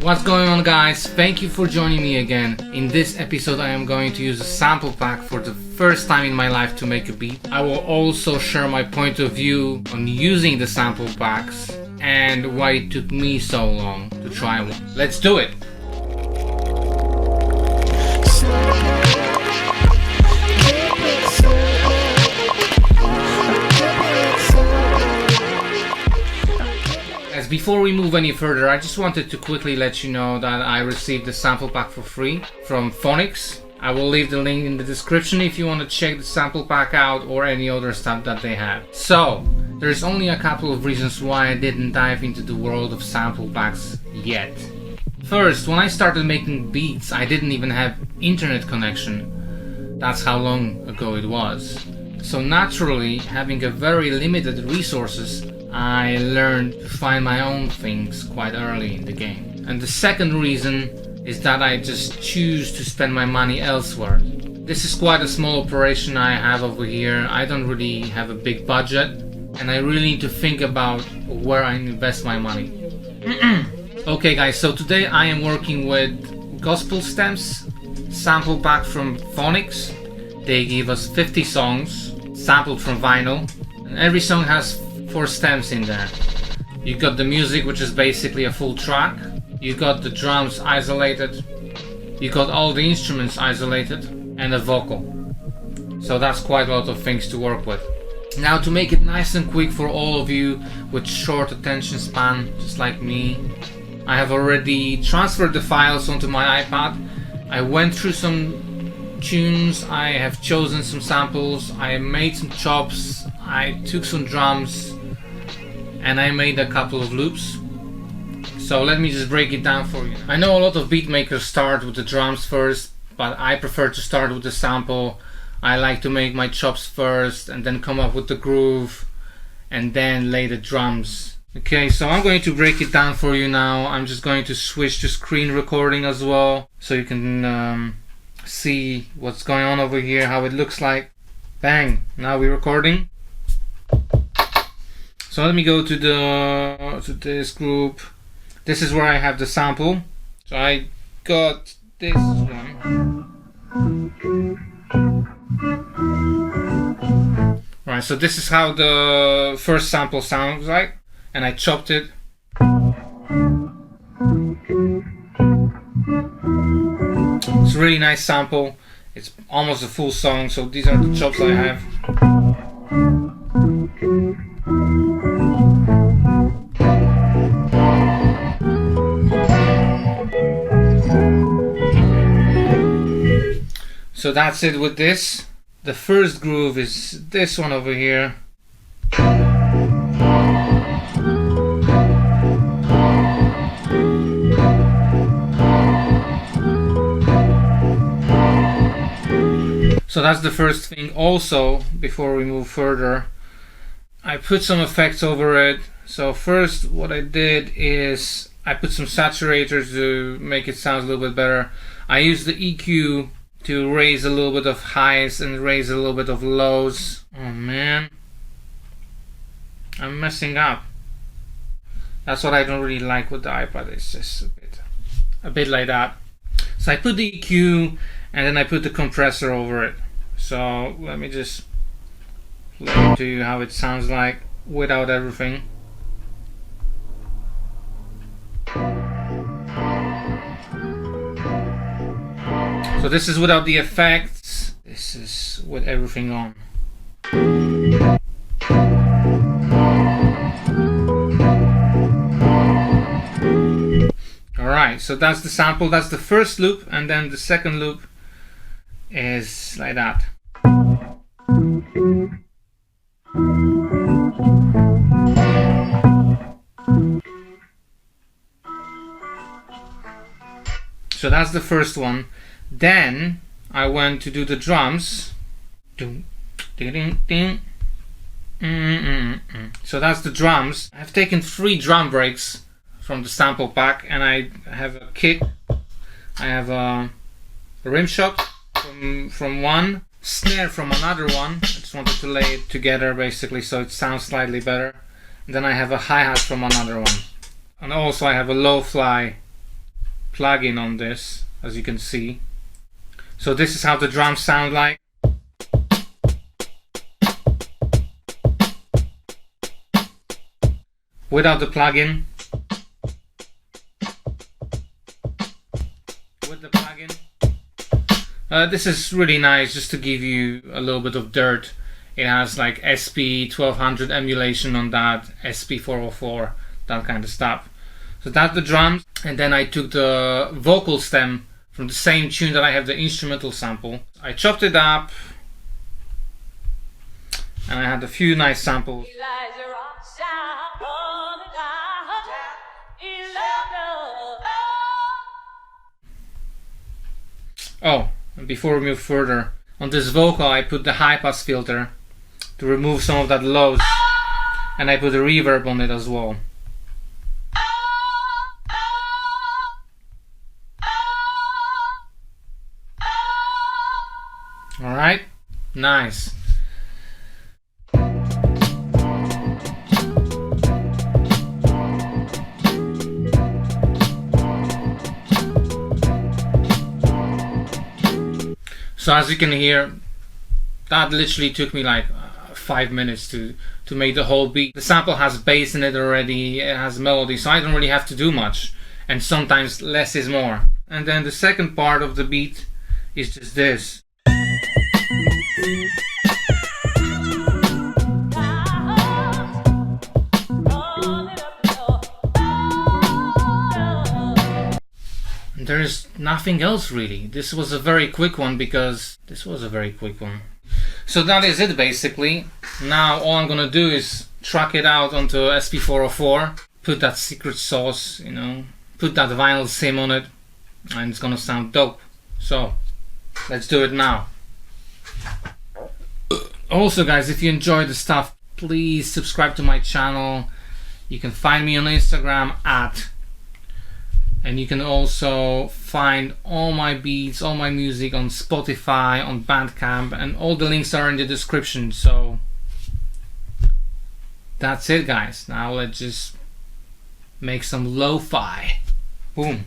What's going on, guys? Thank you for joining me again. In this episode I am going to use a sample pack for the first time in my life to make a beat. I will also share my point of view on using the sample packs and why it took me so long to try one. Let's do it! Before we move any further, I just wanted to quickly let you know that I received the sample pack for free from Funkk. I will leave the link in the description if you want to check the sample pack out or any other stuff that they have. So, there's only a couple of reasons why I didn't dive into the world of sample packs yet. First, when I started making beats, I didn't even have internet connection. That's how long ago it was. So naturally, having a very limited resources, I learned to find my own things quite early in the game. And the second reason is that I just choose to spend my money elsewhere. This is quite a small operation I have over here. I don't really have a big budget and I really need to think about where I invest my money. Okay guys, so today I am working with Gospel Stems sample pack from Funkk. They give us 50 songs sampled from vinyl, and every song has 4 stems in there. You got the music, which is basically a full track. You got the drums isolated. You got all the instruments isolated and a vocal. So that's quite a lot of things to work with. Now, to make it nice and quick for all of you with short attention span, just like me, I have already transferred the files onto my iPad. I went through some tunes, I have chosen some samples, I made some chops, I took some drums, and I made a couple of loops. So let me just break it down for you. I know a lot of beat makers start with the drums first, but I prefer to start with the sample. I like to make my chops first and then come up with the groove and then lay the drums. Okay, so I'm going to break it down for you now. I'm just going to switch to screen recording as well, so you can see what's going on over here, how it looks like. Bang, now we're recording. So let me go to this group. This is where I have the sample. So I got this one. Alright, so this is how the first sample sounds like, and I chopped it. It's a really nice sample. It's almost a full song, so these are the chops I have. So that's it with this. The first groove is this one over here. So that's the first thing. Also, before we move further, I put some effects over it. So first what I did is I put some saturators to make it sound a little bit better. I used the EQ to raise a little bit of highs and raise a little bit of lows. Oh man, I'm messing up. That's what I don't really like with the iPad. It's just a bit like that. So I put the EQ and then I put the compressor over it. So let me just play to you how it sounds like without everything. So this is without the effects. This is with everything on. Alright, so that's the sample, that's the first loop, and then the second loop is like that. So that's the first one. Then I went to do the drums. So that's the drums. I've taken 3 drum breaks from the sample pack, and I have a kick, I have a rim shot from one, snare from another one. I just wanted to lay it together basically so it sounds slightly better. And then I have a hi-hat from another one, and also I have a low fly plugin on this, as you can see. So this is how the drums sound like. Without the plugin. With the plugin. This is really nice, just to give you a little bit of dirt. It has like SP-1200 emulation on that, SP-404, that kind of stuff. So that's the drums, and then I took the vocal stem from the same tune that I have the instrumental sample. I chopped it up, and I had a few nice samples. Oh, and before we move further, on this vocal I put the high pass filter to remove some of that lows, and I put a reverb on it as well. Alright, nice. So as you can hear, that literally took me like 5 minutes to make the whole beat. The sample has bass in it already, it has melody, so I don't really have to do much. And sometimes less is more. And then the second part of the beat is just this. There's nothing else really. This was a very quick one because this was a very quick one. So that is it basically. Now all I'm gonna do is track it out onto SP-404, put that secret sauce, you know, put that vinyl sim on it, and it's gonna sound dope. So let's do it now. Also guys, if you enjoy the stuff, please subscribe to my channel. You can find me on Instagram and you can also find all my beats, all my music on Spotify, on Bandcamp, and all the links are in the description. So that's it guys. Now let's just make some lo-fi. Boom.